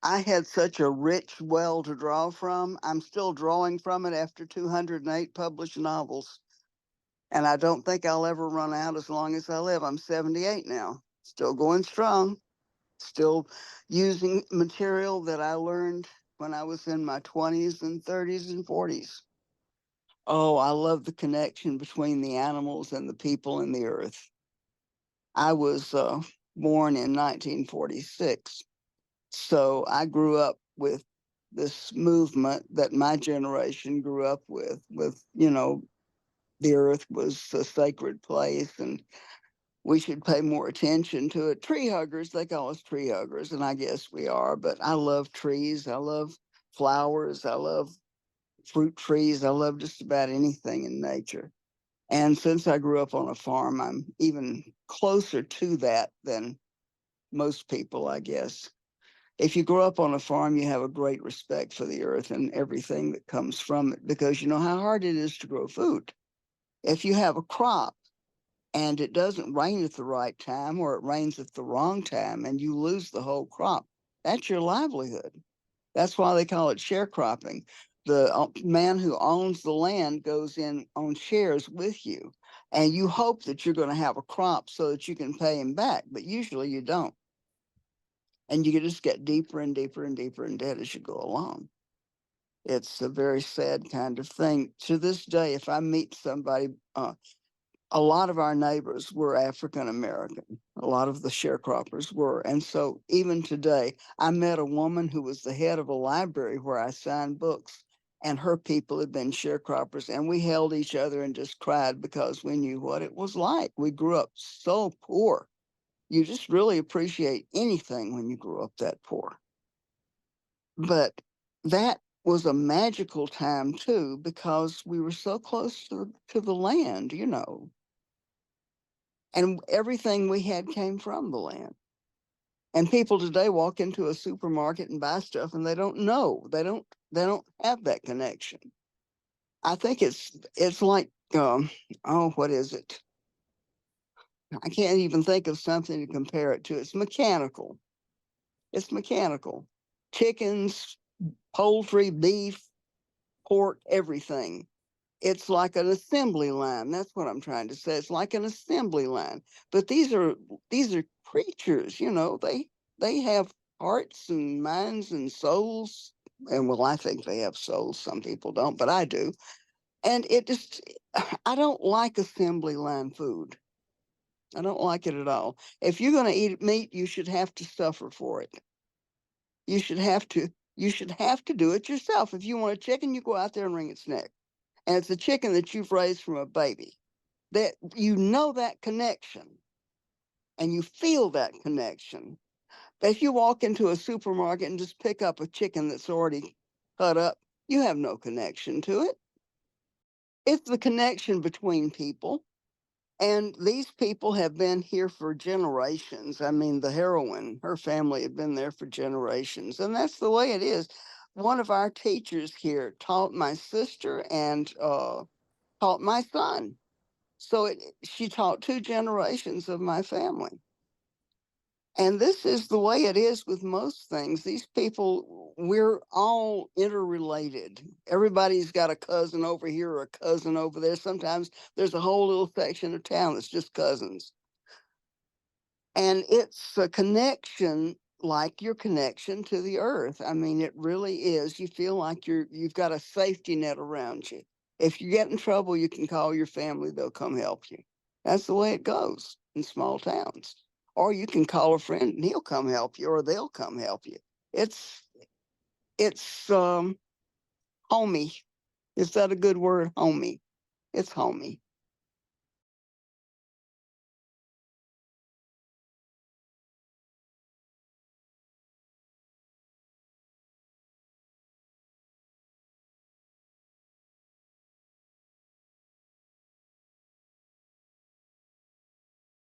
I had such a rich well to draw from. I'm still drawing from it after 208 published novels. And I don't think I'll ever run out as long as I live. I'm 78 now, still going strong, still using material that I learned when I was in my 20s and 30s and 40s. Oh, I love the connection between the animals and the people and the earth. I was born in 1946. So I grew up with this movement that my generation grew up with, the earth was a sacred place and we should pay more attention to it. Tree huggers, they call us tree huggers, and I guess we are, but I love trees. I love flowers. I love fruit trees. I love just about anything in nature. And since I grew up on a farm, I'm even closer to that than most people, I guess. If you grow up on a farm, you have a great respect for the earth and everything that comes from it because you know how hard it is to grow food. If you have a crop and it doesn't rain at the right time or it rains at the wrong time and you lose the whole crop, that's your livelihood. That's why they call it sharecropping. The man who owns the land goes in on shares with you, and you hope that you're going to have a crop so that you can pay him back, but usually you don't. And you just get deeper and deeper and deeper in debt as you go along. It's a very sad kind of thing. To this day, if I meet somebody, a lot of our neighbors were African American. A lot of the sharecroppers were. And so even today, I met a woman who was the head of a library where I signed books, and her people had been sharecroppers. And we held each other and just cried because we knew what it was like. We grew up so poor. You just really appreciate anything when you grew up that poor. But that was a magical time too because we were so close to the land, and everything we had came from the land. And people today walk into a supermarket and buy stuff and they don't know. They don't have that connection. I think it's like oh, what is it? I can't even think of something to compare it to. It's mechanical. It's mechanical. Chickens, poultry, beef, pork, everything. It's like an assembly line. That's what I'm trying to say. It's like an assembly line. But these are creatures, they have hearts and minds and souls. And well, I think they have souls. Some people don't, but I do. And it just I don't like assembly line food. I don't like it at all. If you're going to eat meat, you should have to suffer for it. You should have to do it yourself. If you want a chicken, you go out there and wring its neck. And it's a chicken that you've raised from a baby. That you know that connection and you feel that connection. But if you walk into a supermarket and just pick up a chicken that's already cut up, you have no connection to it. It's the connection between people. And these people have been here for generations. I mean, the heroine, her family had been there for generations. And that's the way it is. One of our teachers here taught my sister and taught my son. So she taught two generations of my family. And this is the way it is with most things. These people, we're all interrelated. Everybody's got a cousin over here or a cousin over there. Sometimes there's a whole little section of town that's just cousins. And it's a connection like your connection to the earth. I mean, it really is. You feel like you've got a safety net around you. If you get in trouble, you can call your family, they'll come help you. That's the way it goes in small towns. Or you can call a friend and he'll come help you or they'll come help you. It's it's homey. Is that a good word? Homey. It's homey.